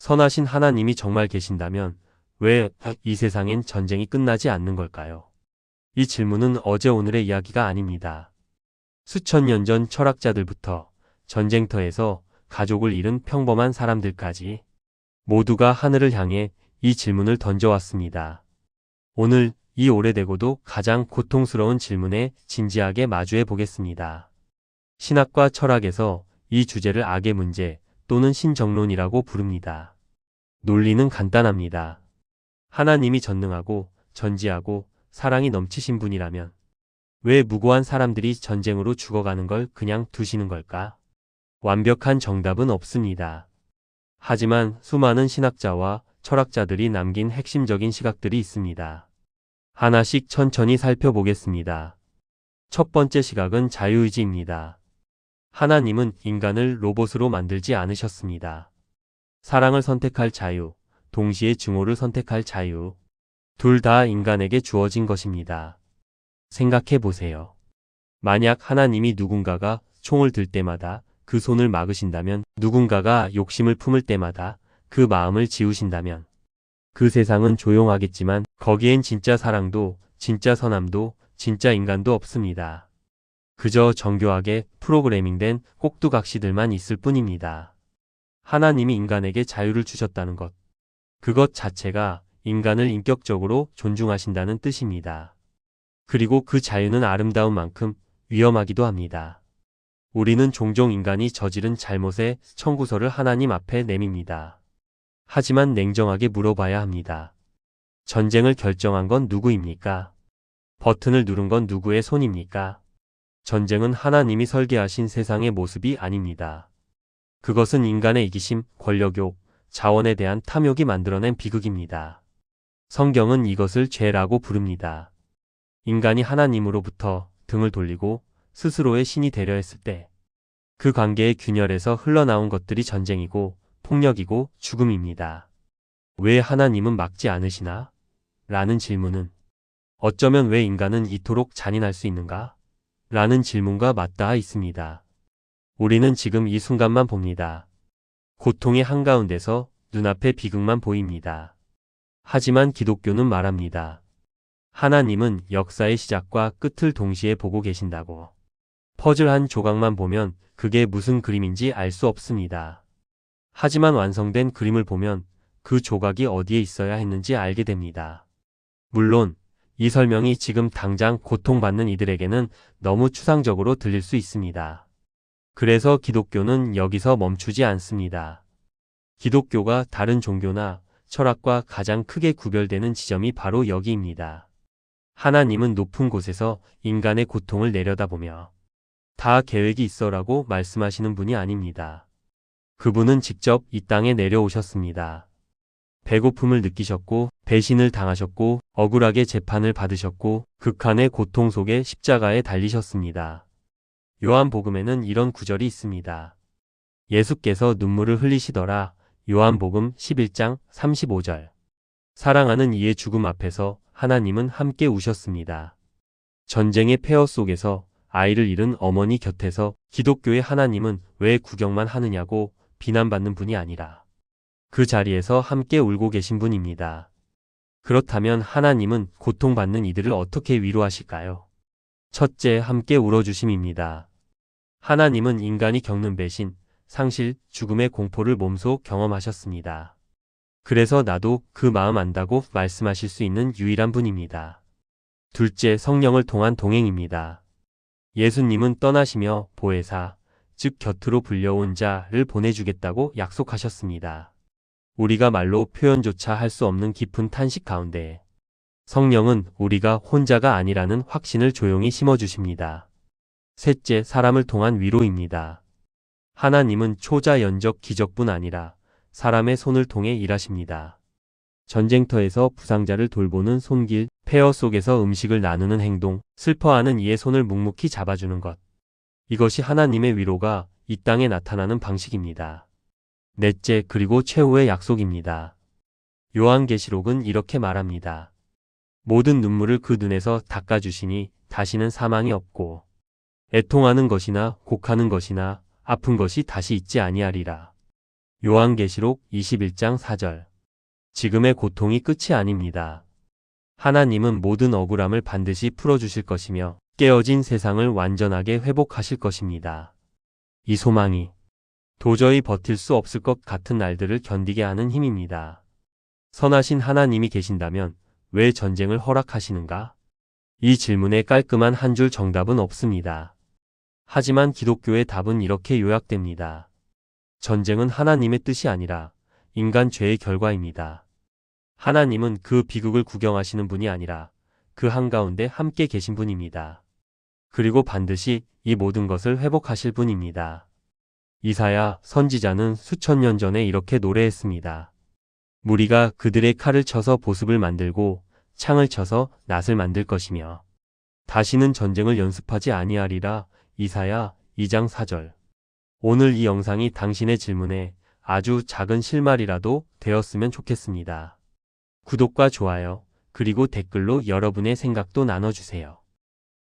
선하신 하나님이 정말 계신다면 왜 이 세상엔 전쟁이 끝나지 않는 걸까요? 이 질문은 어제 오늘의 이야기가 아닙니다. 수천 년 전 철학자들부터 전쟁터에서 가족을 잃은 평범한 사람들까지 모두가 하늘을 향해 이 질문을 던져왔습니다. 오늘 이 오래되고도 가장 고통스러운 질문에 진지하게 마주해 보겠습니다. 신학과 철학에서 이 주제를 악의 문제 또는 신정론이라고 부릅니다. 논리는 간단합니다. 하나님이 전능하고 전지하고 사랑이 넘치신 분이라면 왜 무고한 사람들이 전쟁으로 죽어가는 걸 그냥 두시는 걸까? 완벽한 정답은 없습니다. 하지만 수많은 신학자와 철학자들이 남긴 핵심적인 시각들이 있습니다. 하나씩 천천히 살펴보겠습니다. 첫 번째 시각은 자유의지입니다. 하나님은 인간을 로봇으로 만들지 않으셨습니다. 사랑을 선택할 자유, 동시에 증오를 선택할 자유, 둘 다 인간에게 주어진 것입니다. 생각해 보세요. 만약 하나님이 누군가가 총을 들 때마다 그 손을 막으신다면, 누군가가 욕심을 품을 때마다 그 마음을 지우신다면, 그 세상은 조용하겠지만 거기엔 진짜 사랑도, 진짜 선함도, 진짜 인간도 없습니다. 그저 정교하게 프로그래밍된 꼭두각시들만 있을 뿐입니다. 하나님이 인간에게 자유를 주셨다는 것, 그것 자체가 인간을 인격적으로 존중하신다는 뜻입니다. 그리고 그 자유는 아름다운 만큼 위험하기도 합니다. 우리는 종종 인간이 저지른 잘못의 청구서를 하나님 앞에 내밉니다. 하지만 냉정하게 물어봐야 합니다. 전쟁을 결정한 건 누구입니까? 버튼을 누른 건 누구의 손입니까? 전쟁은 하나님이 설계하신 세상의 모습이 아닙니다. 그것은 인간의 이기심, 권력욕, 자원에 대한 탐욕이 만들어낸 비극입니다. 성경은 이것을 죄라고 부릅니다. 인간이 하나님으로부터 등을 돌리고 스스로의 신이 되려 했을 때 그 관계의 균열에서 흘러나온 것들이 전쟁이고 폭력이고 죽음입니다. 왜 하나님은 막지 않으시나? 라는 질문은 어쩌면 왜 인간은 이토록 잔인할 수 있는가? 라는 질문과 맞닿아 있습니다. 우리는 지금 이 순간만 봅니다. 고통의 한가운데서 눈앞에 비극만 보입니다. 하지만 기독교는 말합니다. 하나님은 역사의 시작과 끝을 동시에 보고 계신다고. 퍼즐 한 조각만 보면 그게 무슨 그림인지 알 수 없습니다. 하지만 완성된 그림을 보면 그 조각이 어디에 있어야 했는지 알게 됩니다. 물론 이 설명이 지금 당장 고통받는 이들에게는 너무 추상적으로 들릴 수 있습니다. 그래서 기독교는 여기서 멈추지 않습니다. 기독교가 다른 종교나 철학과 가장 크게 구별되는 지점이 바로 여기입니다. 하나님은 높은 곳에서 인간의 고통을 내려다보며 다 계획이 있어라고 말씀하시는 분이 아닙니다. 그분은 직접 이 땅에 내려오셨습니다. 배고픔을 느끼셨고 배신을 당하셨고 억울하게 재판을 받으셨고 극한의 고통 속에 십자가에 달리셨습니다. 요한복음에는 이런 구절이 있습니다. 예수께서 눈물을 흘리시더라. 요한복음 11장 35절. 사랑하는 이의 죽음 앞에서 하나님은 함께 우셨습니다. 전쟁의 폐허 속에서 아이를 잃은 어머니 곁에서 기독교의 하나님은 왜 구경만 하느냐고 비난받는 분이 아니라 그 자리에서 함께 울고 계신 분입니다. 그렇다면 하나님은 고통받는 이들을 어떻게 위로하실까요? 첫째, 함께 울어주심입니다. 하나님은 인간이 겪는 배신, 상실, 죽음의 공포를 몸소 경험하셨습니다. 그래서 나도 그 마음 안다고 말씀하실 수 있는 유일한 분입니다. 둘째, 성령을 통한 동행입니다. 예수님은 떠나시며 보혜사, 즉 곁으로 불려온 자를 보내주겠다고 약속하셨습니다. 우리가 말로 표현조차 할 수 없는 깊은 탄식 가운데 성령은 우리가 혼자가 아니라는 확신을 조용히 심어주십니다. 셋째, 사람을 통한 위로입니다. 하나님은 초자연적 기적뿐 아니라 사람의 손을 통해 일하십니다. 전쟁터에서 부상자를 돌보는 손길, 폐허 속에서 음식을 나누는 행동, 슬퍼하는 이의 손을 묵묵히 잡아주는 것. 이것이 하나님의 위로가 이 땅에 나타나는 방식입니다. 넷째, 그리고 최후의 약속입니다. 요한계시록은 이렇게 말합니다. 모든 눈물을 그 눈에서 닦아주시니 다시는 사망이 없고 애통하는 것이나 곡하는 것이나 아픈 것이 다시 있지 아니하리라. 요한계시록 21장 4절. 지금의 고통이 끝이 아닙니다. 하나님은 모든 억울함을 반드시 풀어주실 것이며 깨어진 세상을 완전하게 회복하실 것입니다. 이 소망이 도저히 버틸 수 없을 것 같은 날들을 견디게 하는 힘입니다. 선하신 하나님이 계신다면 왜 전쟁을 허락하시는가? 이 질문에 깔끔한 한 줄 정답은 없습니다. 하지만 기독교의 답은 이렇게 요약됩니다. 전쟁은 하나님의 뜻이 아니라 인간 죄의 결과입니다. 하나님은 그 비극을 구경하시는 분이 아니라 그 한가운데 함께 계신 분입니다. 그리고 반드시 이 모든 것을 회복하실 분입니다. 이사야 선지자는 수천 년 전에 이렇게 노래했습니다. 무리가 그들의 칼을 쳐서 보습을 만들고 창을 쳐서 낫을 만들 것이며 다시는 전쟁을 연습하지 아니하리라. 이사야 2장 4절. 오늘 이 영상이 당신의 질문에 아주 작은 실마리라도 되었으면 좋겠습니다. 구독과 좋아요, 그리고 댓글로 여러분의 생각도 나눠주세요.